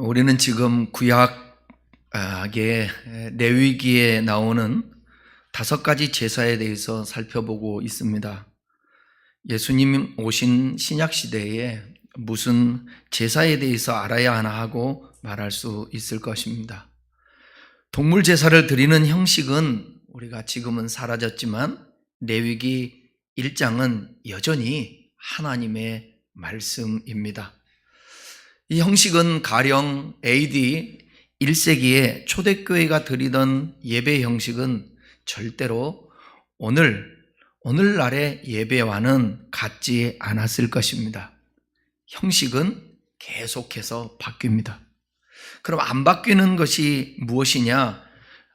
우리는 지금 구약의 레위기에 나오는 5가지 제사에 대해서 살펴보고 있습니다. 예수님 오신 신약 시대에 무슨 제사에 대해서 알아야 하나 하고 말할 수 있을 것입니다. 동물 제사를 드리는 형식은 우리가 지금은 사라졌지만 레위기 1장은 여전히 하나님의 말씀입니다. 이 형식은 가령 AD 1세기에 초대교회가 드리던 예배 형식은 절대로 오늘날의 예배와는 같지 않았을 것입니다. 형식은 계속해서 바뀝니다. 그럼 안 바뀌는 것이 무엇이냐?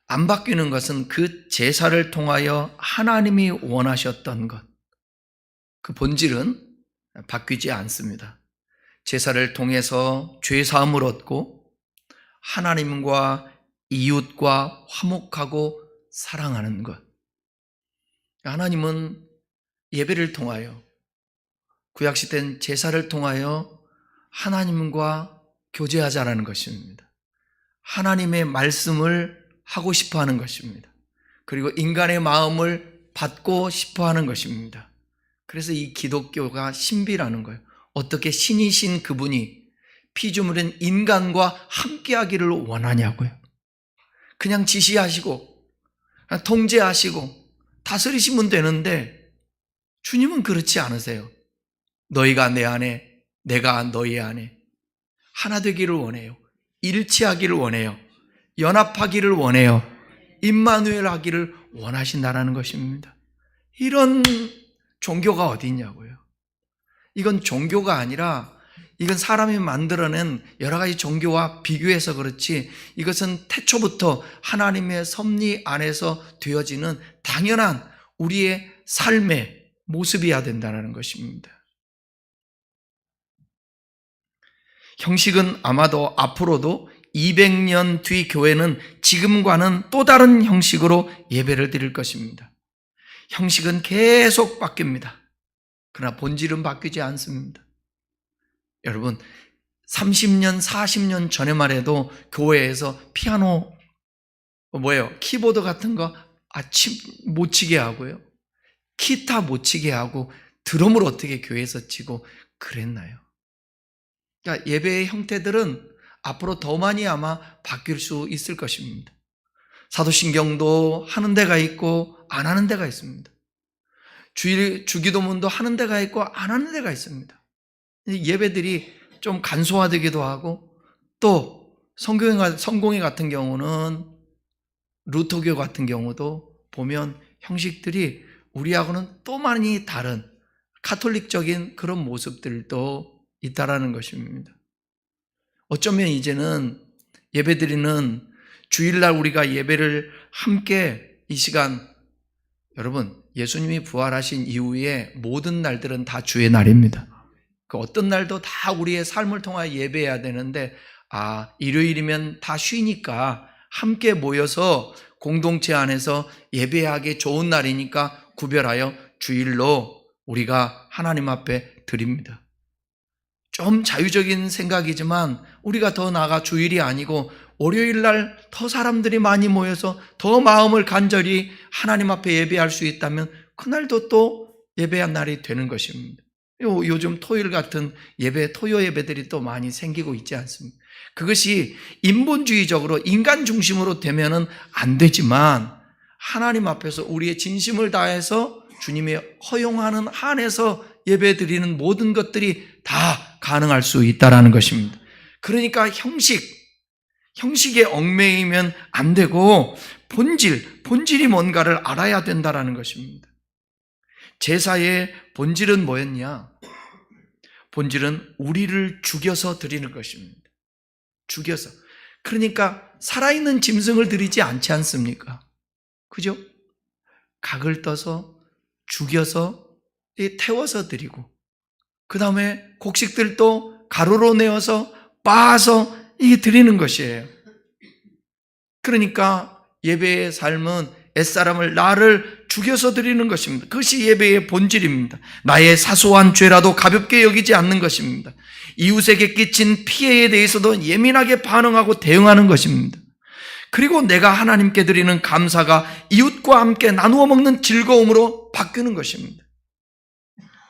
안 바뀌는 것은 그 제사를 통하여 하나님이 원하셨던 것, 그 본질은 바뀌지 않습니다. 제사를 통해서 죄사함을 얻고 하나님과 이웃과 화목하고 사랑하는 것. 하나님은 예배를 통하여, 구약시대는 제사를 통하여 하나님과 교제하자라는 것입니다. 하나님의 말씀을 하고 싶어 하는 것입니다. 그리고 인간의 마음을 받고 싶어 하는 것입니다. 그래서 이 기독교가 신비라는 거예요. 어떻게 신이신 그분이 피조물인 인간과 함께하기를 원하냐고요. 그냥 지시하시고 그냥 통제하시고 다스리시면 되는데 주님은 그렇지 않으세요. 너희가 내 안에, 내가 너희 안에 하나 되기를 원해요. 일치하기를 원해요. 연합하기를 원해요. 임마누엘 하기를 원하신다라는 것입니다. 이런 종교가 어디 있냐고요. 이건 종교가 아니라 이건 사람이 만들어낸 여러 가지 종교와 비교해서 그렇지, 이것은 태초부터 하나님의 섭리 안에서 되어지는 당연한 우리의 삶의 모습이어야 된다는 것입니다. 형식은 아마도 앞으로도 200년 뒤 교회는 지금과는 또 다른 형식으로 예배를 드릴 것입니다. 형식은 계속 바뀝니다. 그러나 본질은 바뀌지 않습니다. 여러분, 30년, 40년 전에만 해도 교회에서 피아노, 키보드 같은 거 못 치게 하고요. 기타 못 치게 하고 드럼을 어떻게 교회에서 치고 그랬나요? 그러니까 예배의 형태들은 앞으로 더 많이 아마 바뀔 수 있을 것입니다. 사도신경도 하는 데가 있고 안 하는 데가 있습니다. 주기도문도 하는 데가 있고 안 하는 데가 있습니다. 예배들이 좀 간소화되기도 하고, 또 성공회 같은 경우는, 루터교 같은 경우도 보면 형식들이 우리하고는 또 많이 다른 카톨릭적인 그런 모습들도 있다라는 것입니다. 어쩌면 이제는 예배드리는 주일날 우리가 예배를 함께 이 시간, 여러분, 예수님이 부활하신 이후에 모든 날들은 다 주의 날입니다. 그 어떤 날도 다 우리의 삶을 통하여 예배해야 되는데, 일요일이면 다 쉬니까 함께 모여서 공동체 안에서 예배하기 좋은 날이니까 구별하여 주일로 우리가 하나님 앞에 드립니다. 좀 자유적인 생각이지만 우리가 더 나아가 주일이 아니고 월요일 날 더 사람들이 많이 모여서 더 마음을 간절히 하나님 앞에 예배할 수 있다면 그날도 또 예배한 날이 되는 것입니다. 요즘 토요일 같은 예배, 토요 예배들이 또 많이 생기고 있지 않습니까? 그것이 인본주의적으로 인간 중심으로 되면은 안 되지만 하나님 앞에서 우리의 진심을 다해서 주님의 허용하는 한에서 예배 드리는 모든 것들이 다 가능할 수 있다라는 것입니다. 그러니까 형식에 얽매이면 안 되고 본질이 뭔가를 알아야 된다라는 것입니다. 제사의 본질은 뭐였냐? 본질은 우리를 죽여서 드리는 것입니다. 죽여서. 그러니까 살아있는 짐승을 드리지 않지 않습니까? 그죠? 각을 떠서 죽여서 태워서 드리고, 그 다음에 곡식들도 가루로 내어서 빻아서 이게 드리는 것이에요. 그러니까 예배의 삶은 옛사람을, 나를 죽여서 드리는 것입니다. 그것이 예배의 본질입니다. 나의 사소한 죄라도 가볍게 여기지 않는 것입니다. 이웃에게 끼친 피해에 대해서도 예민하게 반응하고 대응하는 것입니다. 그리고 내가 하나님께 드리는 감사가 이웃과 함께 나누어 먹는 즐거움으로 바뀌는 것입니다.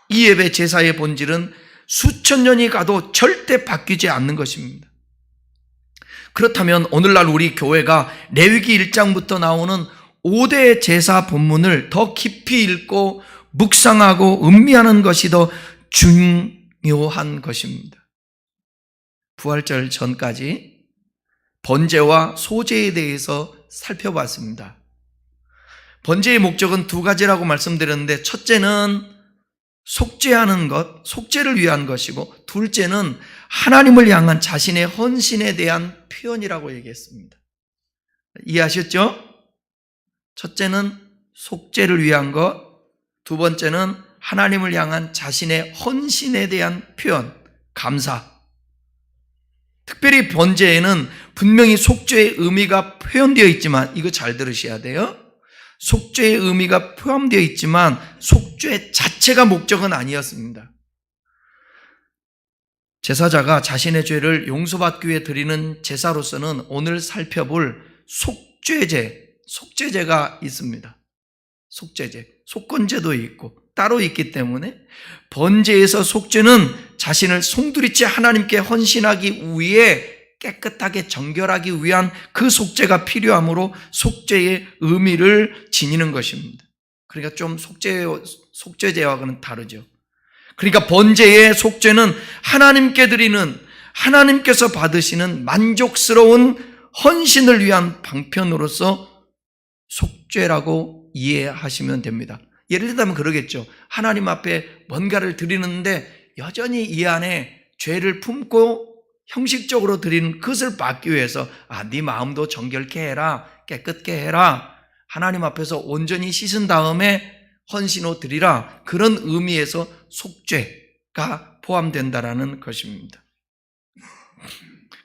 이 예배 제사의 본질은 수천 년이 가도 절대 바뀌지 않는 것입니다. 그렇다면 오늘날 우리 교회가 레위기 1장부터 나오는 5대 제사 본문을 더 깊이 읽고 묵상하고 음미하는 것이 더 중요한 것입니다. 부활절 전까지 번제와 소제에 대해서 살펴봤습니다. 번제의 목적은 두 가지라고 말씀드렸는데, 첫째는 속죄하는 것, 속죄를 위한 것이고, 둘째는 하나님을 향한 자신의 헌신에 대한 표현이라고 얘기했습니다. 이해하셨죠? 첫째는 속죄를 위한 것, 두 번째는 하나님을 향한 자신의 헌신에 대한 표현, 감사. 특별히 번제에는 분명히 속죄의 의미가 표현되어 있지만, 이거 잘 들으셔야 돼요. 속죄의 의미가 포함되어 있지만 속죄 자체가 목적은 아니었습니다. 제사자가 자신의 죄를 용서받기 위해 드리는 제사로서는 오늘 살펴볼 속죄제가 있습니다. 속죄제, 속건제도 있고 따로 있기 때문에 번제에서 속죄는 자신을 송두리째 하나님께 헌신하기 위해 깨끗하게 정결하기 위한 그 속죄가 필요하므로 속죄의 의미를 지니는 것입니다. 그러니까 좀 속죄제와는 다르죠. 그러니까 번제의 속죄는 하나님께 드리는, 하나님께서 받으시는 만족스러운 헌신을 위한 방편으로서 속죄라고 이해하시면 됩니다. 예를 들자면 그러겠죠. 하나님 앞에 뭔가를 드리는데 여전히 이 안에 죄를 품고 형식적으로 드리는 그것을 받기 위해서 네 마음도 정결케 해라, 깨끗게 해라, 하나님 앞에서 온전히 씻은 다음에 헌신로 드리라, 그런 의미에서 속죄가 포함된다라는 것입니다.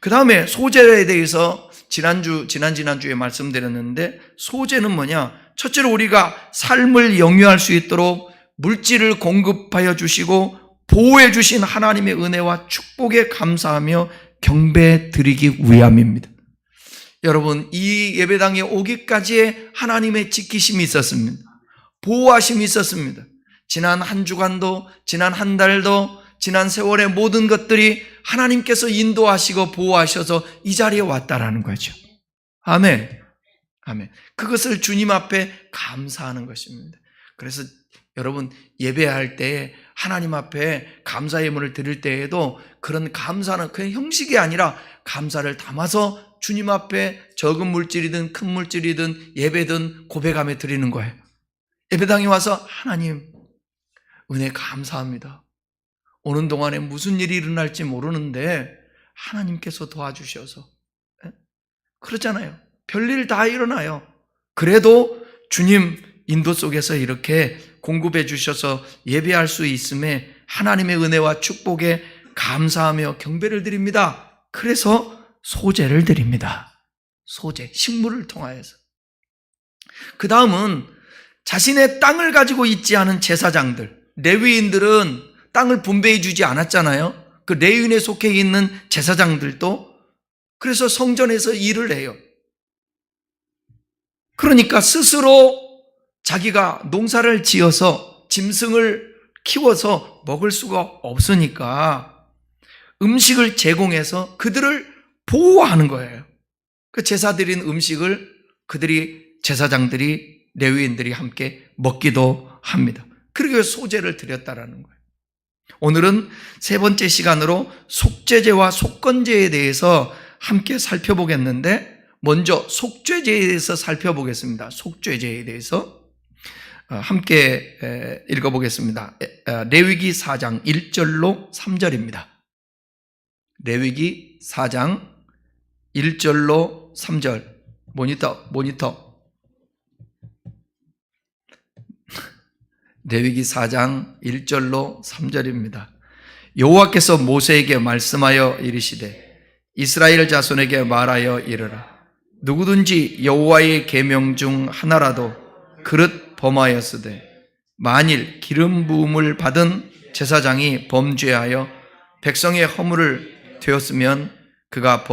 그 다음에 소제에 대해서 지난주에 말씀드렸는데, 소제는 뭐냐? 첫째로 우리가 삶을 영위할 수 있도록 물질을 공급하여 주시고 보호해 주신 하나님의 은혜와 축복에 감사하며 경배 드리기 위함입니다. 여러분, 이 예배당에 오기까지의 하나님의 지키심이 있었습니다. 보호하심이 있었습니다. 지난 한 주간도, 지난 한 달도, 지난 세월의 모든 것들이 하나님께서 인도하시고 보호하셔서 이 자리에 왔다라는 거죠. 아멘. 아멘. 그것을 주님 앞에 감사하는 것입니다. 그래서 여러분, 예배할 때 하나님 앞에 감사 예물을 드릴 때에도 그런 감사는 그냥 형식이 아니라 감사를 담아서 주님 앞에 적은 물질이든 큰 물질이든 예배든 고백하며 드리는 거예요. 예배당에 와서 하나님 은혜 감사합니다. 오는 동안에 무슨 일이 일어날지 모르는데 하나님께서 도와주셔서, 그렇잖아요. 별일 다 일어나요. 그래도 주님 인도 속에서 이렇게 공급해 주셔서 예배할 수 있음에 하나님의 은혜와 축복에 감사하며 경배를 드립니다. 그래서 소제를 드립니다. 소제, 식물을 통하여서. 그 다음은 자신의 땅을 가지고 있지 않은 제사장들, 레위인들은 땅을 분배해 주지 않았잖아요. 그 레위인에 속해 있는 제사장들도 그래서 성전에서 일을 해요. 그러니까 스스로 자기가 농사를 지어서 짐승을 키워서 먹을 수가 없으니까 음식을 제공해서 그들을 보호하는 거예요. 그 제사 드린 음식을 제사장들이, 레위인들이 함께 먹기도 합니다. 그리고 소제를 드렸다라는 거예요. 오늘은 세 번째 시간으로 속죄제와 속건제에 대해서 함께 살펴보겠는데, 먼저 속죄제에 대해서 살펴보겠습니다. 속죄제에 대해서 함께 읽어보겠습니다. 레위기 4장 1절로 3절입니다. 레위기 4장 1절로 3절. 모니터. 레위기 4장 1절로 3절입니다. 여호와께서 모세에게 말씀하여 이르시되 이스라엘 자손에게 말하여 이르라. 누구든지 여호와의 계명 중 하나라도 그릇 범하였으되 만일 기름 부음을 받은 제사장이 범죄하여 백성의 허물을 되었으면 그가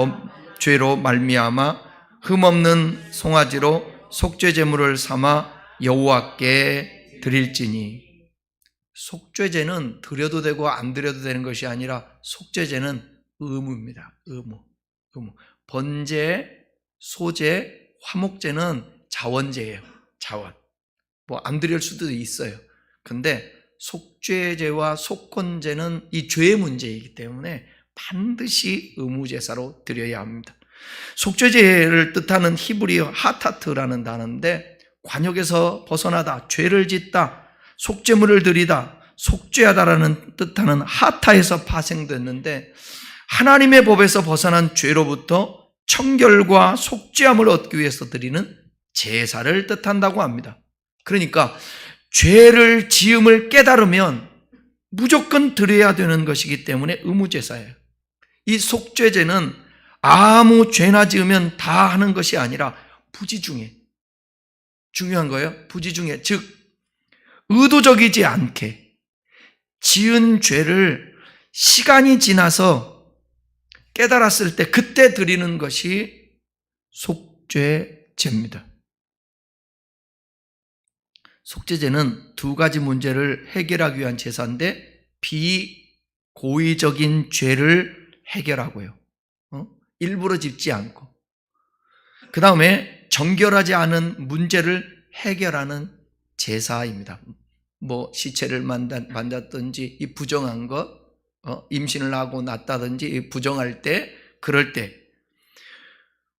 죄로 말미암아 흠없는 송아지로 속죄 제물을 삼아 여호와께 드릴지니. 속죄제는 드려도 되고 안 드려도 되는 것이 아니라 속죄제는 의무입니다. 의무. 번제, 소제, 화목제는 자원제예요. 자원. 뭐 안 드릴 수도 있어요. 근데 속죄제와 속건제는 이 죄의 문제이기 때문에 반드시 의무제사로 드려야 합니다. 속죄제를 뜻하는 히브리어 하타트라는 단어인데 관역에서 벗어나다, 죄를 짓다, 속죄물을 드리다, 속죄하다라는 뜻하는 하타에서 파생됐는데 하나님의 법에서 벗어난 죄로부터 청결과 속죄함을 얻기 위해서 드리는 제사를 뜻한다고 합니다. 그러니까 죄를 지음을 깨달으면 무조건 드려야 되는 것이기 때문에 의무제사예요. 이 속죄제는 아무 죄나 지으면 다 하는 것이 아니라 부지중에, 중요한 거예요. 부지중에, 즉 의도적이지 않게 지은 죄를 시간이 지나서 깨달았을 때 그때 드리는 것이 속죄제입니다. 속죄제는 두 가지 문제를 해결하기 위한 제사인데 비고의적인 죄를 해결하고요. 일부러 짓지 않고. 그 다음에 정결하지 않은 문제를 해결하는 제사입니다. 뭐 시체를 만졌든지 이 부정한 것, 임신을 하고 났다든지 부정할 때, 그럴 때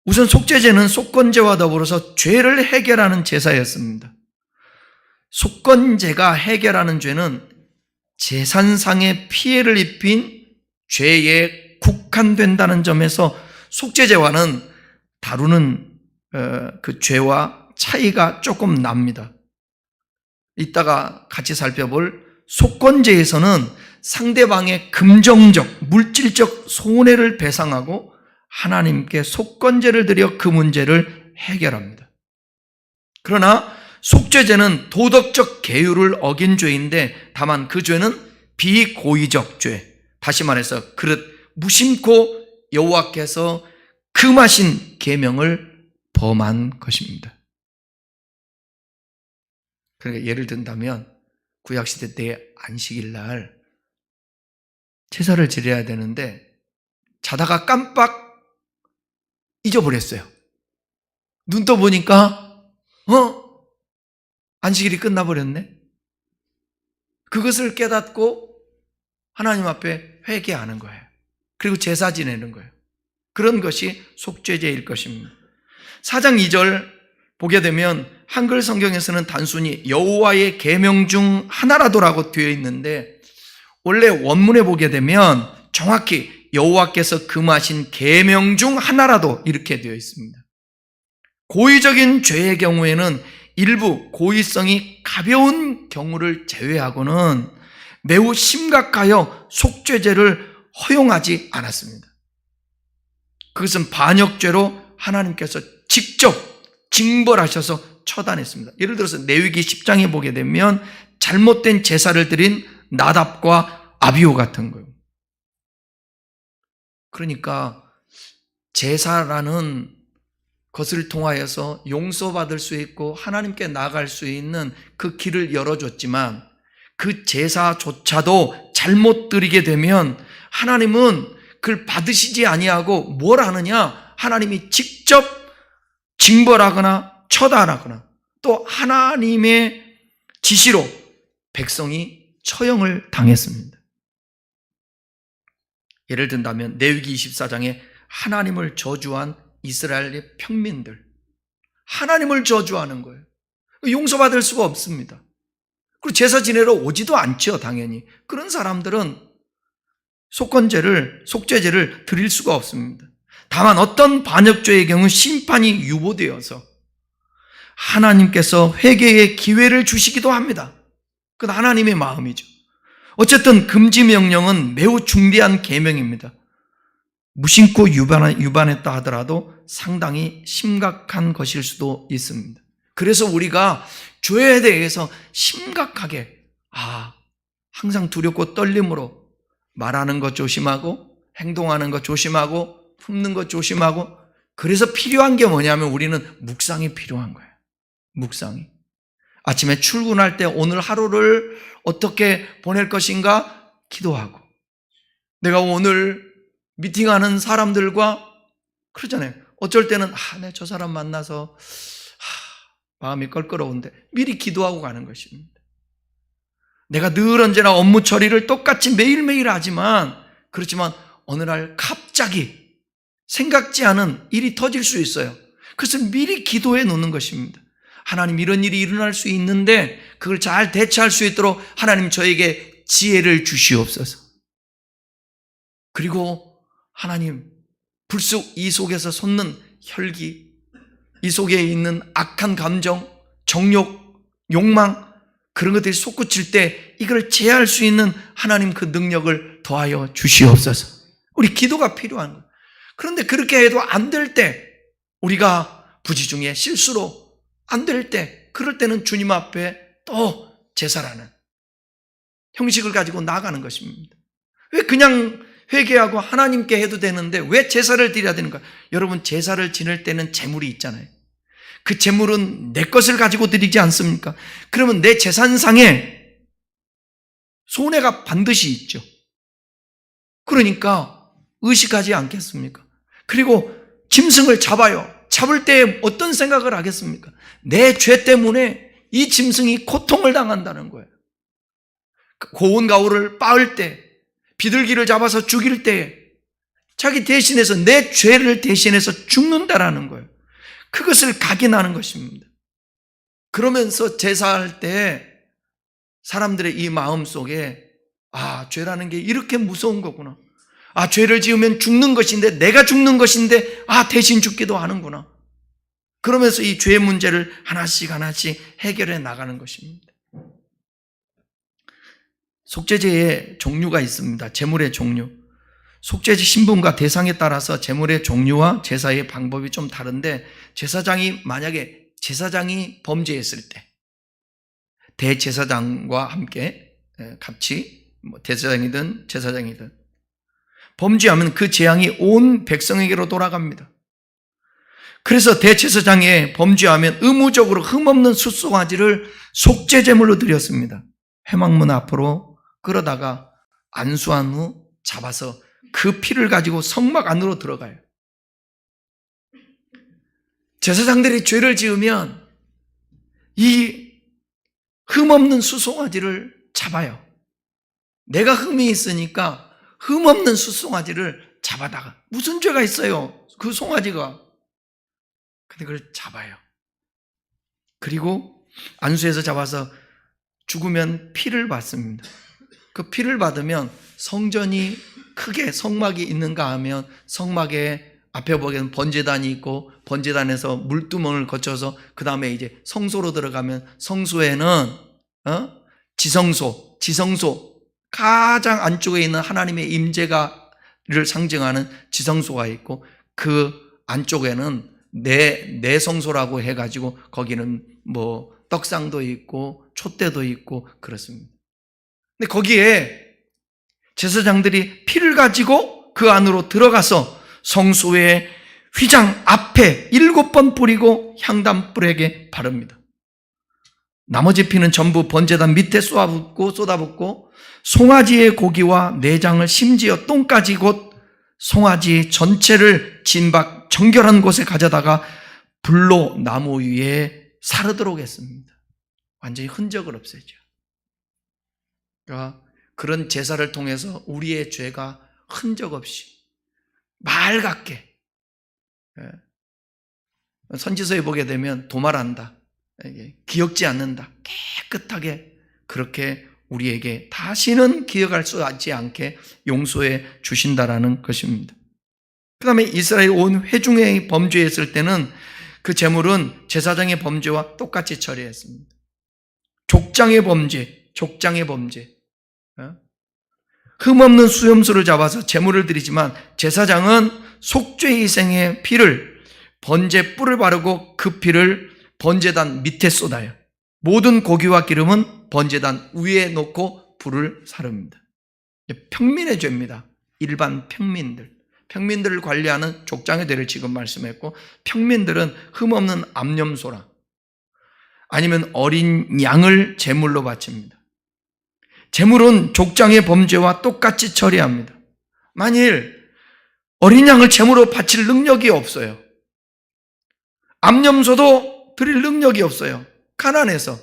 우선 속죄제는 속건제와 더불어서 죄를 해결하는 제사였습니다. 속건제가 해결하는 죄는 재산상의 피해를 입힌 죄에 국한된다는 점에서 속죄제와는 다루는 그 죄와 차이가 조금 납니다. 이따가 같이 살펴볼 속건제에서는 상대방의 금정적, 물질적 손해를 배상하고 하나님께 속건제를 드려 그 문제를 해결합니다. 그러나 속죄제는 도덕적 계율을 어긴 죄인데 다만 그 죄는 비고의적 죄, 다시 말해서 그릇 무심코 여호와께서 금하신 계명을 범한 것입니다. 그러니까 예를 든다면 구약시대 때 안식일 날 제사를 지내야 되는데 자다가 깜빡 잊어버렸어요. 눈 떠보니까 안식일이 끝나버렸네. 그것을 깨닫고 하나님 앞에 회개하는 거예요. 그리고 제사 지내는 거예요. 그런 것이 속죄제일 것입니다. 4장 2절 보게 되면 한글 성경에서는 단순히 여호와의 계명 중 하나라도라고 되어 있는데 원래 원문에 보게 되면 정확히 여호와께서 금하신 계명 중 하나라도 이렇게 되어 있습니다. 고의적인 죄의 경우에는 일부 고의성이 가벼운 경우를 제외하고는 매우 심각하여 속죄제를 허용하지 않았습니다. 그것은 반역죄로 하나님께서 직접 징벌하셔서 처단했습니다. 예를 들어서 레위기 10장에 보게 되면 잘못된 제사를 드린 나답과 아비후 같은 거예요. 그러니까 제사라는 것을 통하여서 용서받을 수 있고 하나님께 나아갈 수 있는 그 길을 열어줬지만 그 제사조차도 잘못 드리게 되면 하나님은 그걸 받으시지 아니하고 뭘 하느냐? 하나님이 직접 징벌하거나 처단하거나 또 하나님의 지시로 백성이 처형을 당했습니다. 예를 든다면 레위기 24장에 하나님을 저주한 이스라엘의 평민들, 하나님을 저주하는 거예요. 용서받을 수가 없습니다. 그리고 제사 지내러 오지도 않죠, 당연히. 그런 사람들은 속죄제를 드릴 수가 없습니다. 다만 어떤 반역죄의 경우 심판이 유보되어서 하나님께서 회개의 기회를 주시기도 합니다. 그건 하나님의 마음이죠. 어쨌든 금지 명령은 매우 중대한 계명입니다. 무심코 유반했다 하더라도 상당히 심각한 것일 수도 있습니다. 그래서 우리가 죄에 대해서 심각하게 항상 두렵고 떨림으로 말하는 것 조심하고 행동하는 것 조심하고 품는 것 조심하고, 그래서 필요한 게 뭐냐면 우리는 묵상이 필요한 거예요. 묵상이. 아침에 출근할 때 오늘 하루를 어떻게 보낼 것인가 기도하고, 내가 오늘 미팅하는 사람들과 그러잖아요. 어쩔 때는 내 저 사람 만나서 마음이 껄끄러운데 미리 기도하고 가는 것입니다. 내가 늘 언제나 업무 처리를 똑같이 매일매일 하지만, 그렇지만 어느 날 갑자기 생각지 않은 일이 터질 수 있어요. 그래서 미리 기도해 놓는 것입니다. 하나님, 이런 일이 일어날 수 있는데 그걸 잘 대처할 수 있도록 하나님 저에게 지혜를 주시옵소서. 그리고 하나님, 불쑥 이 속에서 솟는 혈기, 이 속에 있는 악한 감정, 정욕, 욕망, 그런 것들이 솟구칠 때 이걸 제어할 수 있는 하나님 그 능력을 더하여 주시옵소서. 우리 기도가 필요한 거예요. 그런데 그렇게 해도 안 될 때, 우리가 부지 중에 실수로 안 될 때, 그럴 때는 주님 앞에 또 제사라는 형식을 가지고 나가는 것입니다. 왜 그냥 회개하고 하나님께 해도 되는데 왜 제사를 드려야 되는가? 여러분, 제사를 지낼 때는 제물이 있잖아요. 그 제물은 내 것을 가지고 드리지 않습니까? 그러면 내 재산상에 손해가 반드시 있죠. 그러니까 의식하지 않겠습니까? 그리고 짐승을 잡아요. 잡을 때 어떤 생각을 하겠습니까? 내 죄 때문에 이 짐승이 고통을 당한다는 거예요. 고운 가루를 빻을 때, 비둘기를 잡아서 죽일 때 자기 대신해서, 내 죄를 대신해서 죽는다라는 거예요. 그것을 각인하는 것입니다. 그러면서 제사할 때 사람들의 이 마음속에 죄라는 게 이렇게 무서운 거구나. 죄를 지으면 죽는 것인데, 내가 죽는 것인데 대신 죽기도 하는구나. 그러면서 이 죄의 문제를 하나씩 하나씩 해결해 나가는 것입니다. 속죄제의 종류가 있습니다. 제물의 종류. 속죄제 신분과 대상에 따라서 제물의 종류와 제사의 방법이 좀 다른데, 만약에 제사장이 범죄했을 때 대제사장과 함께 같이 대제사장이든 제사장이든 범죄하면 그 재앙이 온 백성에게로 돌아갑니다. 그래서 대제사장에 범죄하면 의무적으로 흠없는 숫송아지를 속죄제물로 드렸습니다. 회막문 앞으로 끌어다가 안수한 후 잡아서 그 피를 가지고 성막 안으로 들어가요. 제사장들이 죄를 지으면 이 흠없는 수송아지를 잡아요. 내가 흠이 있으니까 흠없는 수송아지를 잡아다가, 무슨 죄가 있어요 그 송아지가. 근데 그걸 잡아요. 그리고 안수해서 잡아서 죽으면 피를 받습니다. 그 피를 받으면 성전이 크게 성막이 있는가 하면 성막에 앞에 보기에는 번제단이 있고, 번제단에서 물두멍을 거쳐서 그 다음에 이제 성소로 들어가면 성소에는 지성소 가장 안쪽에 있는 하나님의 임재가를 상징하는 지성소가 있고, 그 안쪽에는 내성소라고 해가지고 거기는 뭐 떡상도 있고 촛대도 있고 그렇습니다. 근데 거기에 제사장들이 피를 가지고 그 안으로 들어가서 성소의 휘장 앞에 7번 뿌리고 향단불에게 바릅니다. 나머지 피는 전부 번제단 밑에 쏟아붓고 송아지의 고기와 내장을, 심지어 똥까지 곧 송아지 전체를 진박 정결한 곳에 가져다가 불로 나무 위에 사르도록 했습니다. 완전히 흔적을 없애죠. 그러니까 그런 제사를 통해서 우리의 죄가 흔적 없이 맑게, 선지서에 보게 되면 도말한다, 기억지 않는다, 깨끗하게 그렇게 우리에게 다시는 기억할 수 있지 않게 용서해 주신다라는 것입니다. 그 다음에 이스라엘 온 회중이 범죄했을 때는 그 제물은 제사장의 범죄와 똑같이 처리했습니다. 족장의 범죄. 흠없는 수염소를 잡아서 제물을 드리지만, 제사장은 속죄희생의 피를 번제 뿔을 바르고 그 피를 번제단 밑에 쏟아요. 모든 고기와 기름은 번제단 위에 놓고 불을 사릅니다. 평민의 죄입니다. 일반 평민들. 평민들을 관리하는 족장의 죄를 지금 말씀했고, 평민들은 흠없는 암염소라 아니면 어린 양을 제물로 바칩니다. 제물은 족장의 범죄와 똑같이 처리합니다. 만일 어린 양을 제물로 바칠 능력이 없어요. 암염소도 드릴 능력이 없어요. 가난해서.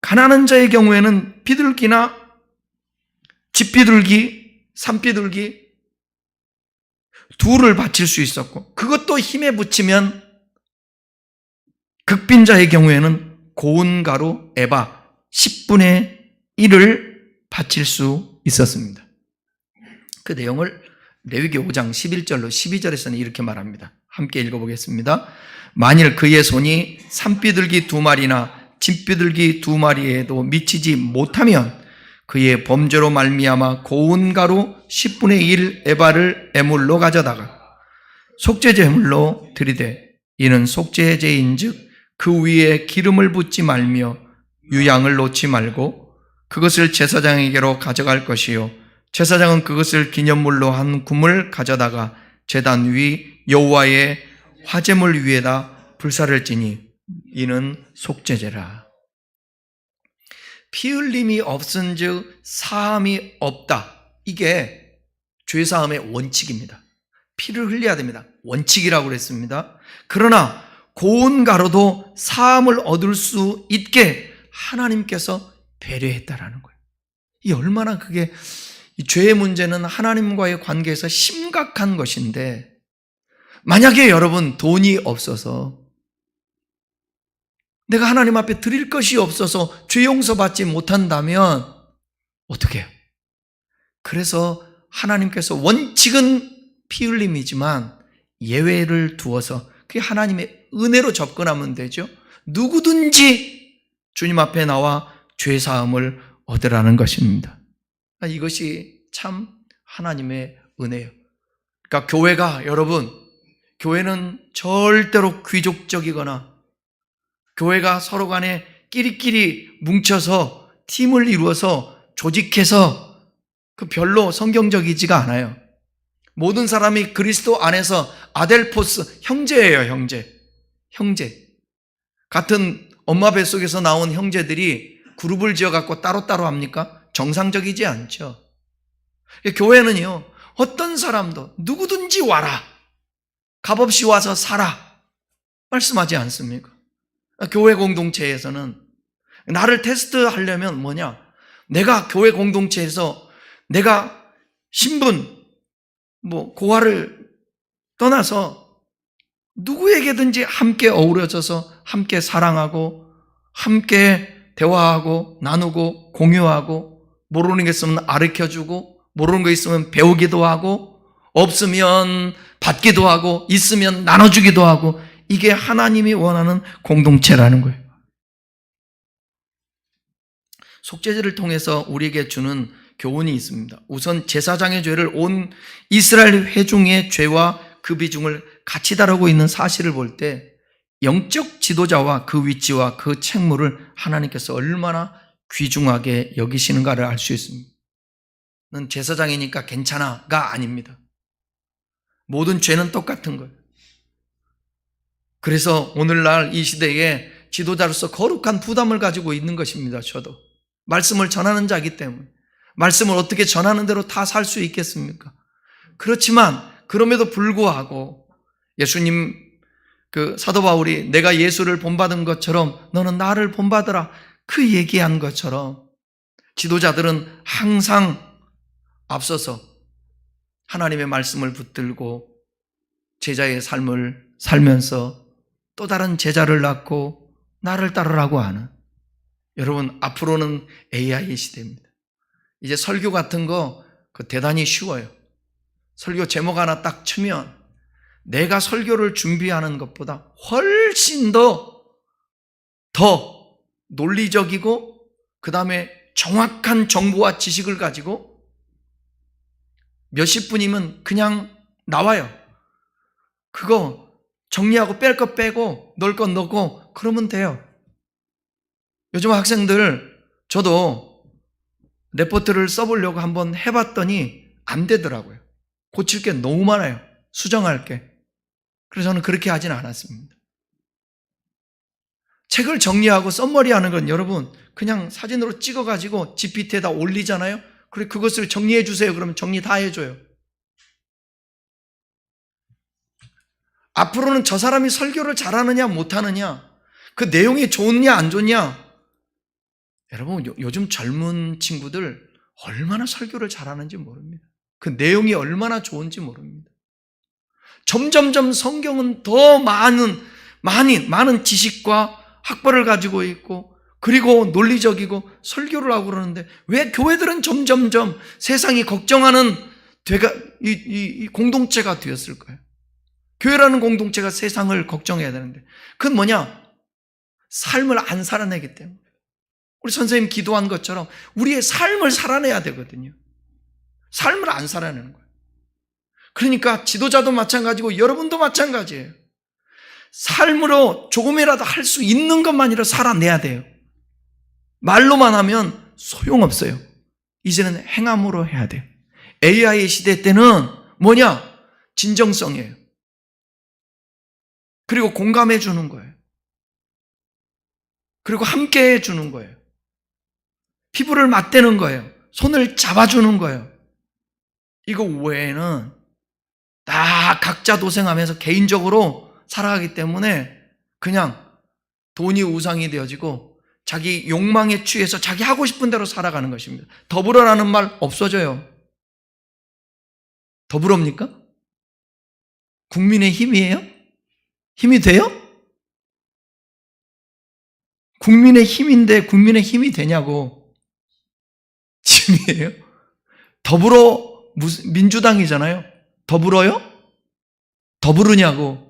가난한 자의 경우에는 비둘기나 집비둘기, 산비둘기 둘을 바칠 수 있었고, 그것도 힘에 붙이면 극빈자의 경우에는 고운 가루 에바 10분의 1을 바칠 수 있었습니다. 그 내용을 레위기 5장 11절로 12절에서는 이렇게 말합니다. 함께 읽어보겠습니다. 만일 그의 손이 산비둘기 2마리나 집비둘기 2마리에도 미치지 못하면 그의 범죄로 말미암아 고운 가루 10분의 1 에바를 애물로 가져다가 속죄제물로 드리되, 이는 속죄제인즉 그 위에 기름을 붓지 말며 유향을 놓지 말고 그것을 제사장에게로 가져갈 것이요, 제사장은 그것을 기념물로 한 kum을 가져다가 제단 위 여호와의 화제물 위에다 불사를 지니 이는 속죄제라. 피 흘림이 없은즉 사함이 없다. 이게 죄사함의 원칙입니다. 피를 흘려야 됩니다. 원칙이라고 그랬습니다. 그러나 고운 가루도 사함을 얻을 수 있게 하나님께서 배려했다라는 거예요. 이 얼마나 그게, 이 죄의 문제는 하나님과의 관계에서 심각한 것인데, 만약에 여러분 돈이 없어서, 내가 하나님 앞에 드릴 것이 없어서 죄 용서받지 못한다면 어떻게 해요? 그래서 하나님께서 원칙은 피 흘림이지만 예외를 두어서 그게 하나님의 은혜로 접근하면 되죠. 누구든지 주님 앞에 나와 죄 사함을 얻으라는 것입니다. 이것이 참 하나님의 은혜예요. 그러니까 교회가, 여러분, 교회는 절대로 귀족적이거나 교회가 서로 간에 끼리끼리 뭉쳐서 팀을 이루어서 조직해서 그 별로 성경적이지가 않아요. 모든 사람이 그리스도 안에서 아델포스, 형제예요. 형제. 같은 엄마 뱃속에서 나온 형제들이 그룹을 지어갖고 따로따로 합니까? 정상적이지 않죠. 교회는요, 어떤 사람도 누구든지 와라, 값없이 와서 살아 말씀하지 않습니까? 교회 공동체에서는 나를 테스트하려면 뭐냐? 내가 교회 공동체에서 내가 신분, 고하를 떠나서 누구에게든지 함께 어우러져서 함께 사랑하고 함께 대화하고 나누고 공유하고, 모르는 게 있으면 가르쳐주고, 모르는 거 있으면 배우기도 하고, 없으면 받기도 하고, 있으면 나눠주기도 하고, 이게 하나님이 원하는 공동체라는 거예요. 속죄제를 통해서 우리에게 주는 교훈이 있습니다. 우선 제사장의 죄를 온 이스라엘 회중의 죄와 그 비중을 같이 다루고 있는 사실을 볼 때 영적 지도자와 그 위치와 그 책무를 하나님께서 얼마나 귀중하게 여기시는가를 알 수 있습니다. 넌 제사장이니까 괜찮아가 아닙니다. 모든 죄는 똑같은 거예요. 그래서 오늘날 이 시대에 지도자로서 거룩한 부담을 가지고 있는 것입니다. 저도 말씀을 전하는 자이기 때문에. 말씀을 어떻게 전하는 대로 다 살 수 있겠습니까? 그렇지만 그럼에도 불구하고 예수님, 사도 바울이 내가 예수를 본받은 것처럼 너는 나를 본받으라, 그 얘기한 것처럼 지도자들은 항상 앞서서 하나님의 말씀을 붙들고 제자의 삶을 살면서 또 다른 제자를 낳고 나를 따르라고 하는, 여러분, 앞으로는 AI 시대입니다. 이제 설교 같은 거 대단히 쉬워요. 설교 제목 하나 딱 치면 내가 설교를 준비하는 것보다 훨씬 더 논리적이고 그 다음에 정확한 정보와 지식을 가지고 몇십 분이면 그냥 나와요. 그거 정리하고 뺄 거 빼고 넣을 건 넣고 그러면 돼요. 요즘 학생들, 저도 레포트를 써보려고 한번 해봤더니 안 되더라고요. 고칠 게 너무 많아요. 수정할 게. 그래서 저는 그렇게 하진 않았습니다. 책을 정리하고 썸머리 하는 건 여러분 그냥 사진으로 찍어가지고 GPT에다 올리잖아요. 그래 그것을 정리해 주세요. 그러면 정리 다 해줘요. 앞으로는 저 사람이 설교를 잘하느냐 못하느냐, 그 내용이 좋냐 안 좋냐, 여러분 요즘 젊은 친구들 얼마나 설교를 잘하는지 모릅니다. 그 내용이 얼마나 좋은지 모릅니다. 점점점 성경은 더 많은 지식과 학벌을 가지고 있고 그리고 논리적이고 설교를 하고 그러는데 왜 교회들은 점점점 세상이 걱정하는 이 공동체가 되었을까요? 교회라는 공동체가 세상을 걱정해야 되는데 그건 뭐냐? 삶을 안 살아내기 때문에. 우리 선생님 기도한 것처럼 우리의 삶을 살아내야 되거든요. 삶을 안 살아내는 거예요. 그러니까 지도자도 마찬가지고 여러분도 마찬가지예요. 삶으로 조금이라도 할 수 있는 것만이라도 살아내야 돼요. 말로만 하면 소용없어요. 이제는 행함으로 해야 돼요. AI 시대 때는 뭐냐? 진정성이에요. 그리고 공감해 주는 거예요. 그리고 함께 해 주는 거예요. 피부를 맞대는 거예요. 손을 잡아주는 거예요. 이거 외에는 다 각자 도생하면서 개인적으로 살아가기 때문에 그냥 돈이 우상이 되어지고 자기 욕망에 취해서 자기 하고 싶은 대로 살아가는 것입니다. 더불어라는 말 없어져요. 더불어입니까? 국민의 힘이에요? 힘이 돼요? 국민의 힘인데 국민의 힘이 되냐고. 짐이에요? 더불어 무슨 민주당이잖아요. 더불어요? 더불으냐고.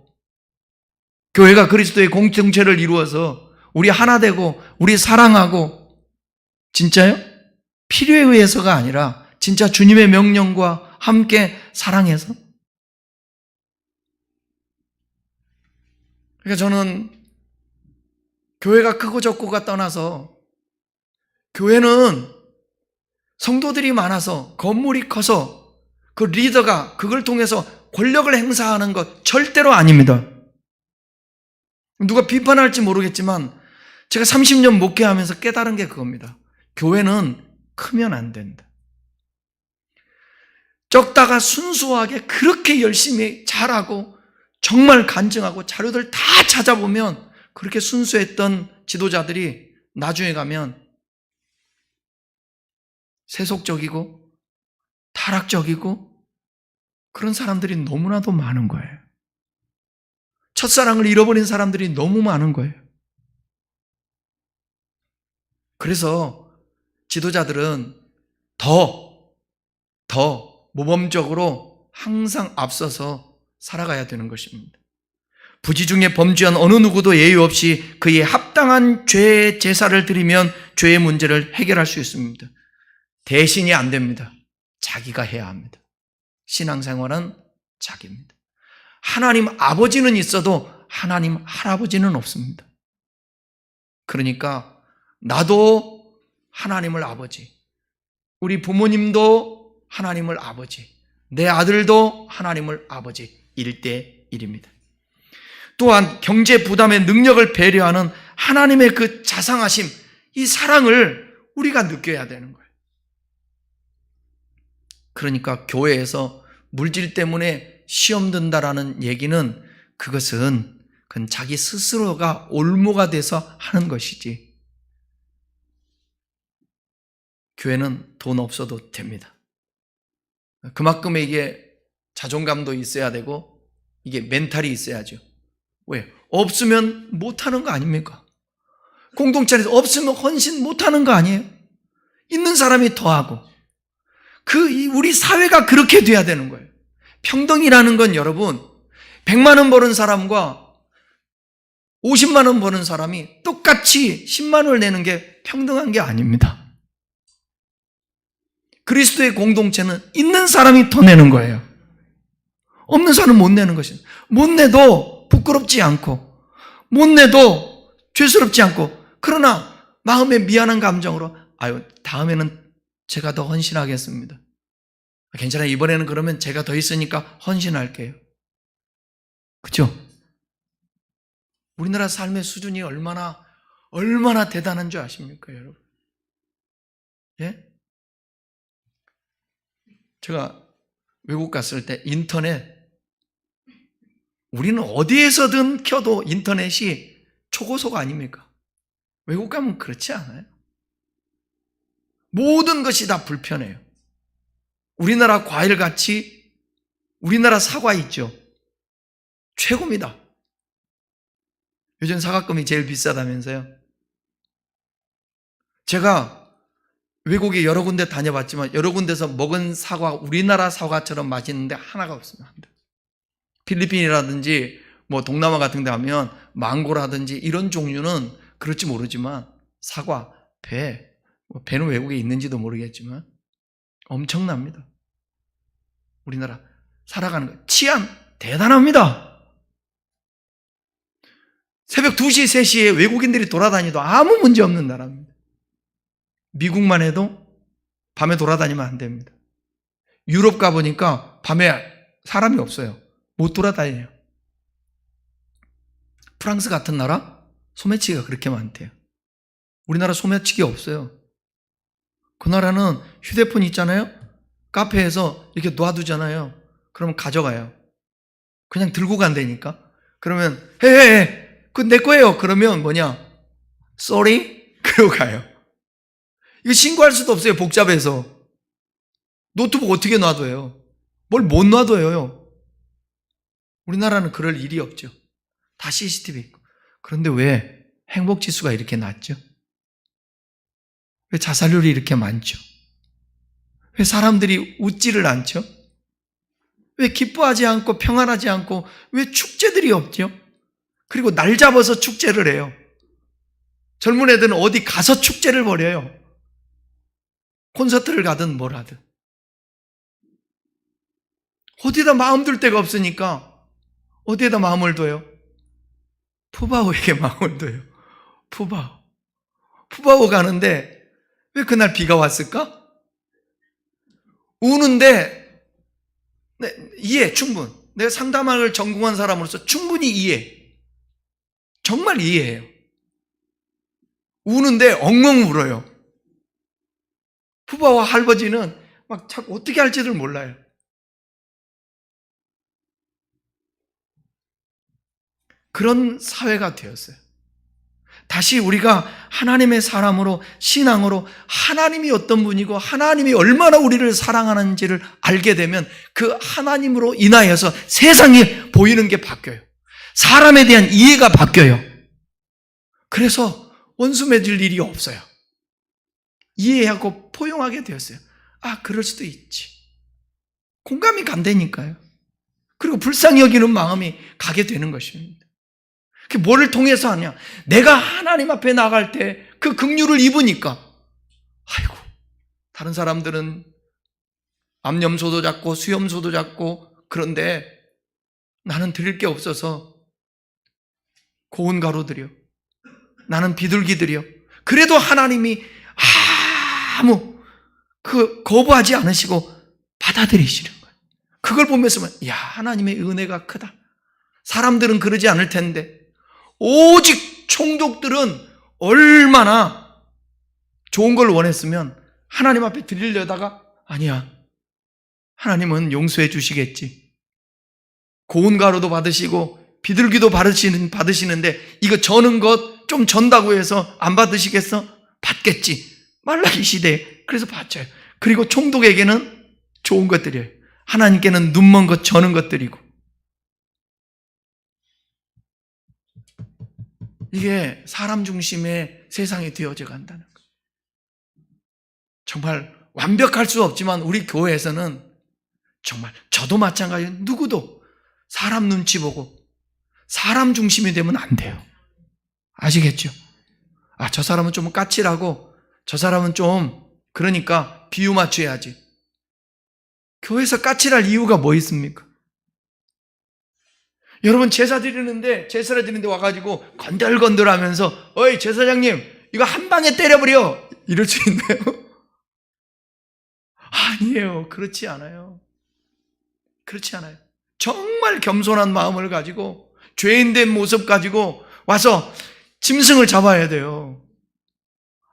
교회가 그리스도의 공동체를 이루어서 우리 하나 되고 우리 사랑하고, 진짜요? 필요에 의해서가 아니라 진짜 주님의 명령과 함께 사랑해서. 그러니까 저는 교회가 크고 적고가 떠나서 교회는 성도들이 많아서 건물이 커서 그 리더가 그걸 통해서 권력을 행사하는 것 절대로 아닙니다. 누가 비판할지 모르겠지만 제가 30년 목회하면서 깨달은 게 그겁니다. 교회는 크면 안 된다. 적다가 순수하게 그렇게 열심히 잘하고 정말 간증하고 자료들 다 찾아보면 그렇게 순수했던 지도자들이 나중에 가면 세속적이고 타락적이고 그런 사람들이 너무나도 많은 거예요. 첫사랑을 잃어버린 사람들이 너무 많은 거예요. 그래서 지도자들은 더 모범적으로 항상 앞서서 살아가야 되는 것입니다. 부지 중에 범죄한 어느 누구도 예의 없이 그에 합당한 죄의 제사를 드리면 죄의 문제를 해결할 수 있습니다. 대신이 안 됩니다. 자기가 해야 합니다. 신앙생활은 자기입니다. 하나님 아버지는 있어도 하나님 할아버지는 없습니다. 그러니까 나도 하나님을 아버지, 우리 부모님도 하나님을 아버지, 내 아들도 하나님을 아버지 1대1입니다. 또한 경제 부담의 능력을 배려하는 하나님의 그 자상하심, 이 사랑을 우리가 느껴야 되는 거예요. 그러니까 교회에서 물질 때문에 시험 든다라는 얘기는 그건 자기 스스로가 올무가 돼서 하는 것이지, 교회는 돈 없어도 됩니다. 그만큼의 이게 자존감도 있어야 되고 이게 멘탈이 있어야죠. 왜? 없으면 못하는 거 아닙니까? 공동체에서 없으면 헌신 못하는 거 아니에요? 있는 사람이 더하고. 우리 사회가 그렇게 돼야 되는 거예요. 평등이라는 건 여러분, 100만 원 버는 사람과 50만 원 버는 사람이 똑같이 10만 원을 내는 게 평등한 게 아닙니다. 그리스도의 공동체는 있는 사람이 더 내는 거예요. 없는 사람은 못 내는 것입니다. 못 내도 부끄럽지 않고, 못 내도 죄스럽지 않고, 그러나 마음에 미안한 감정으로 아유, 다음에는 제가 더 헌신하겠습니다. 괜찮아요. 이번에는 그러면 제가 더 있으니까 헌신할게요. 그죠? 우리나라 삶의 수준이 얼마나 대단한 줄 아십니까, 여러분? 예? 제가 외국 갔을 때 인터넷, 우리는 어디에서든 켜도 인터넷이 초고속 아닙니까? 외국 가면 그렇지 않아요. 모든 것이 다 불편해요. 우리나라 과일같이 우리나라 사과 있죠? 최고입니다. 요즘 사과금이 제일 비싸다면서요. 제가 외국에 여러 군데 다녀봤지만 여러 군데서 먹은 사과, 우리나라 사과처럼 맛있는데 하나가 없습니다. 필리핀이라든지 뭐 동남아 같은 데 하면 망고라든지 이런 종류는 그럴지 모르지만 사과, 배는 외국에 있는지도 모르겠지만 엄청납니다. 우리나라 살아가는 거 치안 대단합니다. 새벽 2시, 3시에 외국인들이 돌아다니도 아무 문제 없는 나라입니다. 미국만 해도 밤에 돌아다니면 안 됩니다. 유럽 가보니까 밤에 사람이 없어요. 못 돌아다녀요. 프랑스 같은 나라 소매치기가 그렇게 많대요. 우리나라 소매치기 없어요. 그 나라는 휴대폰 있잖아요. 카페에서 이렇게 놔두잖아요. 그러면 가져가요. 그냥 들고 간다니까. 그러면 헤헤헤 그건 내 거예요. 그러면 뭐냐? Sorry? 그러고 가요. 이거 신고할 수도 없어요. 복잡해서. 노트북 어떻게 놔둬요? 뭘 못 놔둬요. 우리나라는 그럴 일이 없죠. 다 CCTV 있고. 그런데 왜 행복지수가 이렇게 낮죠? 왜 자살률이 이렇게 많죠? 왜 사람들이 웃지를 않죠? 왜 기뻐하지 않고 평안하지 않고 왜 축제들이 없죠? 그리고 날 잡아서 축제를 해요. 젊은 애들은 어디 가서 축제를 벌여요. 콘서트를 가든 뭘 하든. 어디다 마음 둘 데가 없으니까 어디에다 마음을 둬요? 푸바오에게 마음을 둬요. 푸바오 가는데 왜 그날 비가 왔을까? 우는데 네, 이해 충분. 내가 상담학을 전공한 사람으로서 충분히 이해. 정말 이해해요. 우는데 엉엉 울어요. 푸바와 할아버지는 막 어떻게 할지를 몰라요. 그런 사회가 되었어요. 다시 우리가 하나님의 사람으로 신앙으로 하나님이 어떤 분이고 하나님이 얼마나 우리를 사랑하는지를 알게 되면 그 하나님으로 인하여서 세상에 보이는 게 바뀌어요. 사람에 대한 이해가 바뀌어요. 그래서 원수 맺을 일이 없어요. 이해하고 포용하게 되었어요. 아, 그럴 수도 있지. 공감이 간다니까요. 그리고 불쌍히 여기는 마음이 가게 되는 것입니다. 그게 뭐를 통해서 하냐? 내가 하나님 앞에 나갈 때 그 긍휼을 입으니까 아이고, 다른 사람들은 암염소도 잡고 수염소도 잡고 그런데 나는 드릴 게 없어서 고운 가루들이요. 나는 비둘기들이요. 그래도 하나님이 아무 거부하지 않으시고 받아들이시는 거예요. 그걸 보면서 야, 하나님의 은혜가 크다. 사람들은 그러지 않을 텐데 오직 총독들은 얼마나 좋은 걸 원했으면 하나님 앞에 드리려다가 아니야, 하나님은 용서해 주시겠지. 고운 가루도 받으시고 비둘기도 받으시는데 이거 저는 것 좀 전다고 해서 안 받으시겠어? 받겠지. 말라기 시대에 그래서 받쳐요. 그리고 총독에게는 좋은 것들이에요. 하나님께는 눈먼 것 저는 것들이고. 이게 사람 중심의 세상이 되어져 간다는 거예요. 정말 완벽할 수 없지만 우리 교회에서는 정말 저도 마찬가지예요. 누구도 사람 눈치 보고 사람 중심이 되면 안 돼요. 아시겠죠? 아, 저 사람은 좀 까칠하고 저 사람은 좀 그러니까 비유 맞춰야지. 교회에서 까칠할 이유가 뭐 있습니까? 여러분 제사를 드리는데 와가지고 건들건들 하면서 어이 제사장님 이거 한 방에 때려버려. 이럴 수 있나요? 아니에요. 그렇지 않아요. 그렇지 않아요. 정말 겸손한 마음을 가지고 죄인된 모습 가지고 와서 짐승을 잡아야 돼요.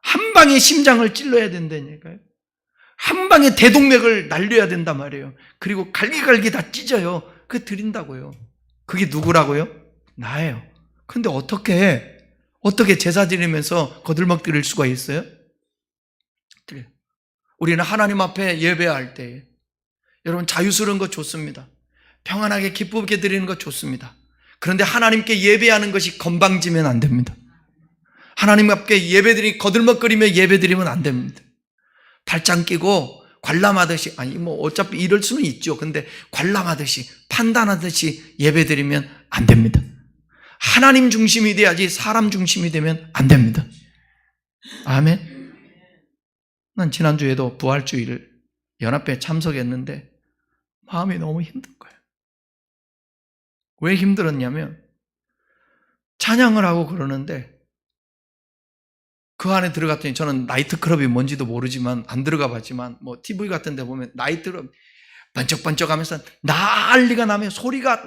한 방에 심장을 찔러야 된다니까요. 한 방에 대동맥을 날려야 된단 말이에요. 그리고 갈기갈기 다 찢어요. 그거 드린다고요. 그게 누구라고요? 나예요. 근데 어떻게 제사 드리면서 거들먹 드릴 수가 있어요? 드려요. 우리는 하나님 앞에 예배할 때 여러분 자유스러운 거 좋습니다. 평안하게 기쁘게 드리는 거 좋습니다. 그런데 하나님께 예배하는 것이 건방지면 안 됩니다. 하나님 앞에 예배드리 거들먹거리며 예배드리면 안 됩니다. 팔짱 끼고 관람하듯이, 아니 뭐 어차피 이럴 수는 있죠. 근데 관람하듯이 판단하듯이 예배드리면 안 됩니다. 하나님 중심이 돼야지 사람 중심이 되면 안 됩니다. 아멘. 난 지난주에도 부활주일 연합회에 참석했는데 마음이 너무 힘든 거예요. 왜 힘들었냐면 찬양을 하고 그러는데 그 안에 들어갔더니, 저는 나이트클럽이 뭔지도 모르지만 안 들어가 봤지만 뭐 TV 같은 데 보면 나이트클럽 번쩍번쩍 하면서 난리가 나면 소리가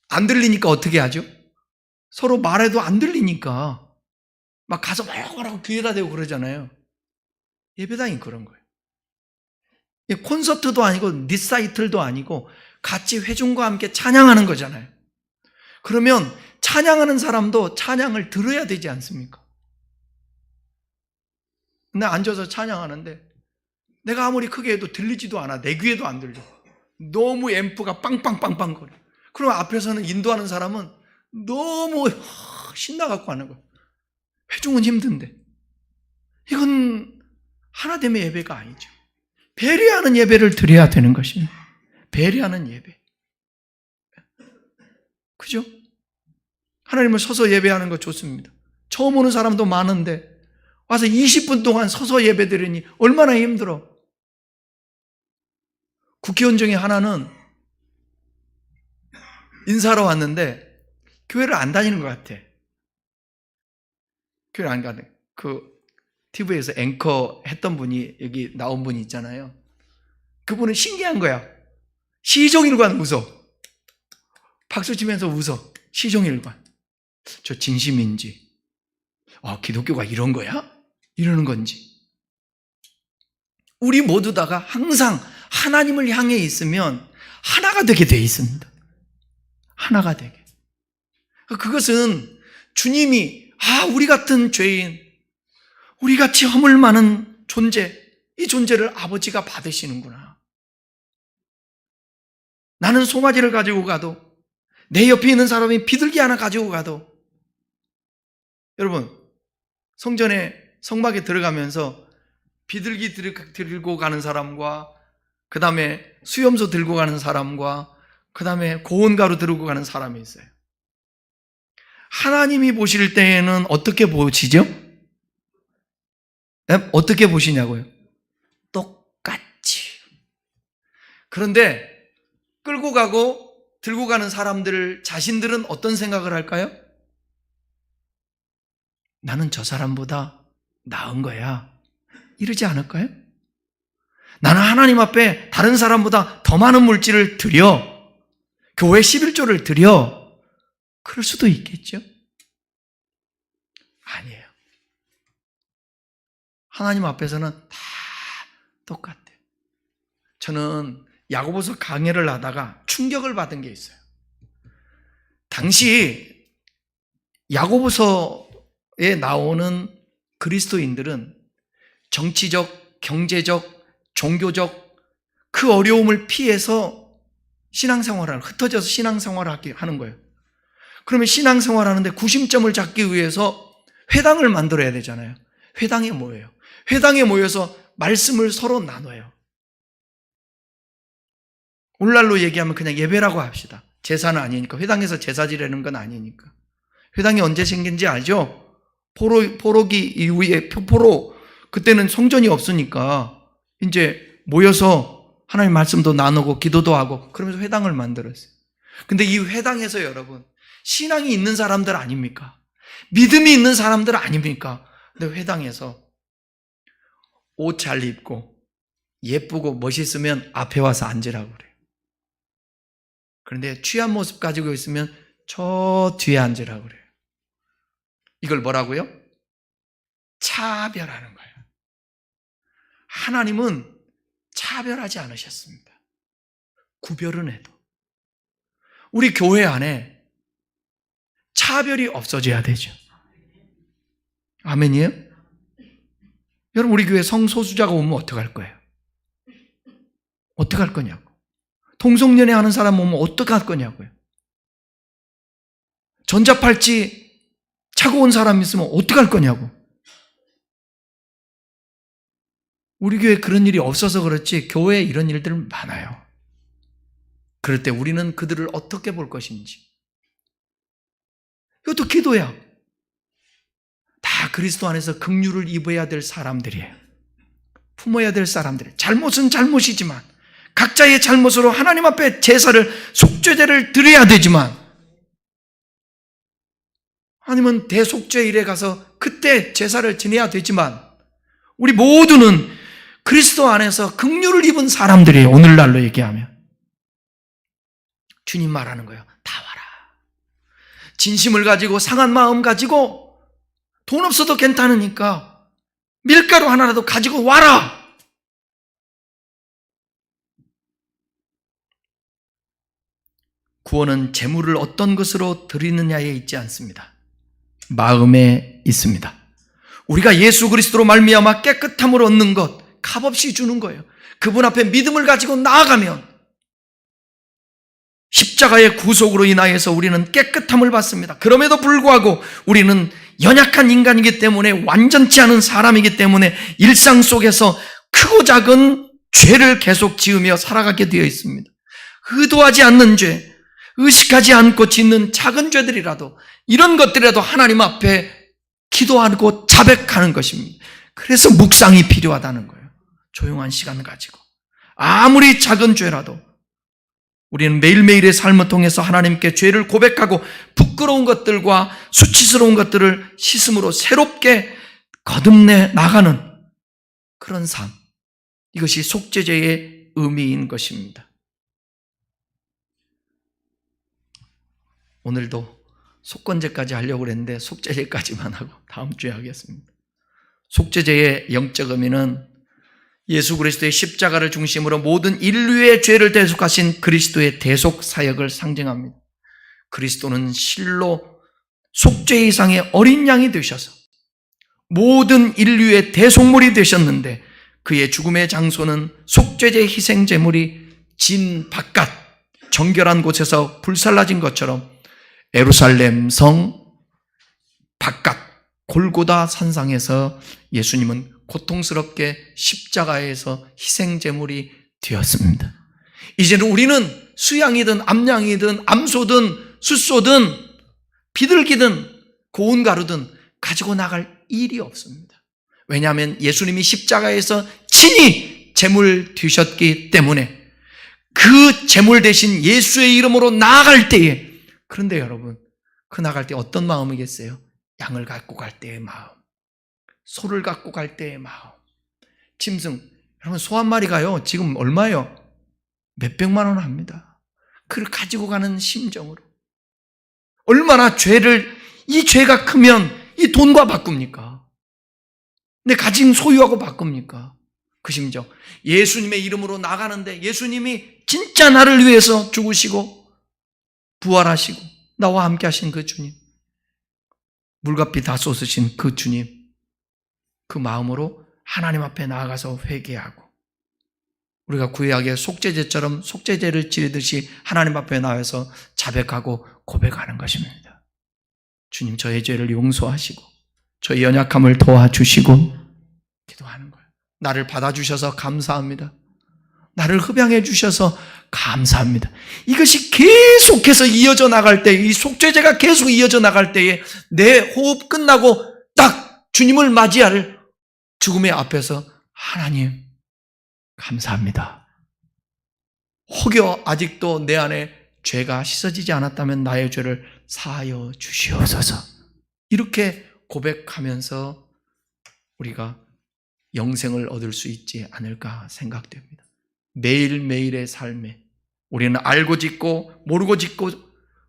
안 들리니까 어떻게 하죠? 서로 말해도 안 들리니까 막 가서 뭐라고 귀에다 대고 그러잖아요. 예배당이 그런 거예요. 콘서트도 아니고 리사이틀도 아니고 같이 회중과 함께 찬양하는 거잖아요. 그러면 찬양하는 사람도 찬양을 들어야 되지 않습니까? 근데 앉아서 찬양하는데 내가 아무리 크게 해도 들리지도 않아. 내 귀에도 안 들려. 너무 앰프가 빵빵빵빵 거려. 그럼 앞에서는 인도하는 사람은 너무 신나갖고 하는 거야. 회중은 힘든데. 이건 하나됨의 예배가 아니죠. 배려하는 예배를 드려야 되는 것입니다. 배려하는 예배. 그죠? 하나님을 서서 예배하는 거 좋습니다. 처음 오는 사람도 많은데 와서 20분 동안 서서 예배 드리니 얼마나 힘들어. 국회의원 중에 하나는 인사하러 왔는데 교회를 안 다니는 것 같아. 교회를 안 가는. 그 TV에서 앵커 했던 분이 여기 나온 분이 있잖아요. 그분은 신기한 거야. 시종일관 웃어. 박수 치면서 웃어. 시종일관. 저 진심인지, 기독교가 이런 거야? 이러는 건지. 우리 모두 다가 항상 하나님을 향해 있으면 하나가 되게 돼 있습니다. 하나가 되게. 그것은 주님이 우리 같은 죄인, 우리 같이 허물 많은 존재, 이 존재를 아버지가 받으시는구나. 나는 송아지를 가지고 가도, 내 옆에 있는 사람이 비둘기 하나 가지고 가도, 여러분 성전에 성막에 들어가면서 비둘기 들고 가는 사람과 그 다음에 수염소 들고 가는 사람과 그 다음에 고온가루 들고 가는 사람이 있어요. 하나님이 보실 때에는 어떻게 보시죠? 어떻게 보시냐고요? 똑같이. 그런데 끌고 가고 들고 가는 사람들 자신들은 어떤 생각을 할까요? 나는 저 사람보다 나은 거야. 이러지 않을까요? 나는 하나님 앞에 다른 사람보다 더 많은 물질을 드려. 교회 11조를 드려. 그럴 수도 있겠죠? 아니에요. 하나님 앞에서는 다 똑같아요. 저는 야고보서 강해를 하다가 충격을 받은 게 있어요. 당시 야고보서에 나오는 그리스도인들은 정치적, 경제적, 종교적 그 어려움을 피해서 신앙생활을, 흩어져서 신앙생활을 하는 거예요. 그러면 신앙생활하는데 구심점을 잡기 위해서 회당을 만들어야 되잖아요. 회당에 모여요. 회당에 모여서 말씀을 서로 나눠요. 오늘날로 얘기하면 그냥 예배라고 합시다. 제사는 아니니까. 회당에서 제사 지내는 건 아니니까. 회당이 언제 생긴지 알죠? 포로기 이후에 그때는 성전이 없으니까 이제 모여서 하나님 말씀도 나누고 기도도 하고 그러면서 회당을 만들었어요. 근데 이 회당에서 여러분 신앙이 있는 사람들 아닙니까? 믿음이 있는 사람들 아닙니까? 근데 회당에서 옷 잘 입고 예쁘고 멋있으면 앞에 와서 앉으라고 그래요. 그런데 취한 모습 가지고 있으면 저 뒤에 앉으라고 그래요. 이걸 뭐라고요? 차별하는 거예요. 하나님은 차별하지 않으셨습니다. 구별은 해도. 우리 교회 안에 차별이 없어져야 되죠. 아멘이에요? 여러분, 우리 교회 성소수자가 오면 어떡할 거예요? 어떡할 거냐고. 동성연애 하는 사람 오면 어떡할 거냐고요. 전자팔찌 차고 온 사람 있으면 어떡할 거냐고. 우리 교회에 그런 일이 없어서 그렇지 교회에 이런 일들 많아요. 그럴 때 우리는 그들을 어떻게 볼 것인지. 이것도 기도야. 다 그리스도 안에서 긍휼을 입어야 될 사람들이에요. 품어야 될 사람들이에요. 잘못은 잘못이지만 각자의 잘못으로 하나님 앞에 제사를, 속죄제를 드려야 되지만, 아니면 대속죄일에 가서 그때 제사를 지내야 되지만, 우리 모두는 그리스도 안에서 긍휼을 입은 사람들이에요. 오늘날로 얘기하면. 주님 말하는 거예요. 다 와라. 진심을 가지고, 상한 마음 가지고, 돈 없어도 괜찮으니까 밀가루 하나라도 가지고 와라. 구원은 재물을 어떤 것으로 드리느냐에 있지 않습니다. 마음에 있습니다. 우리가 예수 그리스도로 말미암아 깨끗함을 얻는 것, 값없이 주는 거예요. 그분 앞에 믿음을 가지고 나아가면 십자가의 구속으로 인하여서 우리는 깨끗함을 받습니다. 그럼에도 불구하고 우리는 연약한 인간이기 때문에, 완전치 않은 사람이기 때문에 일상 속에서 크고 작은 죄를 계속 지으며 살아가게 되어 있습니다. 의도하지 않는 죄, 의식하지 않고 짓는 작은 죄들이라도, 이런 것들이라도 하나님 앞에 기도하고 자백하는 것입니다. 그래서 묵상이 필요하다는 거예요. 조용한 시간을 가지고. 아무리 작은 죄라도 우리는 매일매일의 삶을 통해서 하나님께 죄를 고백하고 부끄러운 것들과 수치스러운 것들을 씻음으로 새롭게 거듭내 나가는 그런 삶. 이것이 속죄제의 의미인 것입니다. 오늘도 속건제까지 하려고 했는데 속죄제까지만 하고 다음 주에 하겠습니다. 속죄제의 영적 의미는 예수 그리스도의 십자가를 중심으로 모든 인류의 죄를 대속하신 그리스도의 대속 사역을 상징합니다. 그리스도는 실로 속죄 이상의 어린 양이 되셔서 모든 인류의 대속물이 되셨는데, 그의 죽음의 장소는 속죄제 희생 제물이 진 바깥 정결한 곳에서 불살라진 것처럼 예루살렘 성 바깥 골고다 산상에서 예수님은 고통스럽게 십자가에서 희생 제물이 되었습니다. 이제는 우리는 수양이든 암양이든 암소든 숫소든 비둘기든 고운 가루든 가지고 나갈 일이 없습니다. 왜냐하면 예수님이 십자가에서 친히 제물 되셨기 때문에 그 제물 대신 예수의 이름으로 나아갈 때에, 그런데 여러분, 그 나갈 때 어떤 마음이겠어요? 양을 갖고 갈 때의 마음, 소를 갖고 갈 때의 마음, 짐승. 여러분, 소 한 마리가요 지금 얼마예요? 몇백만 원 합니다. 그걸 가지고 가는 심정으로 얼마나 죄를, 이 죄가 크면 이 돈과 바꿉니까? 내 가진 소유하고 바꿉니까? 그 심정. 예수님의 이름으로 나가는데 예수님이 진짜 나를 위해서 죽으시고 부활하시고 나와 함께 하신 그 주님, 물과 피 다 쏟으신 그 주님, 그 마음으로 하나님 앞에 나아가서 회개하고, 우리가 구약의 속죄제처럼 속죄제를 지르듯이 하나님 앞에 나와서 자백하고 고백하는 것입니다. 주님, 저의 죄를 용서하시고 저의 연약함을 도와주시고, 기도하는 거예요. 나를 받아주셔서 감사합니다. 나를 흡양해 주셔서 감사합니다. 이것이 계속해서 이어져 나갈 때, 이 속죄제가 계속 이어져 나갈 때에 내 호흡 끝나고 딱 주님을 맞이할 죽음의 앞에서 하나님 감사합니다. 혹여 아직도 내 안에 죄가 씻어지지 않았다면 나의 죄를 사하여 주시옵소서. 이렇게 고백하면서 우리가 영생을 얻을 수 있지 않을까 생각됩니다. 매일매일의 삶에 우리는 알고 짓고 모르고 짓고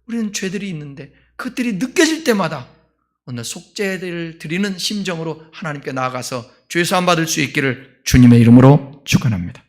우리는 죄들이 있는데 그것들이 느껴질 때마다 오늘 속죄를 드리는 심정으로 하나님께 나아가서 죄 사함 받을 수 있기를 주님의 이름으로 축원합니다.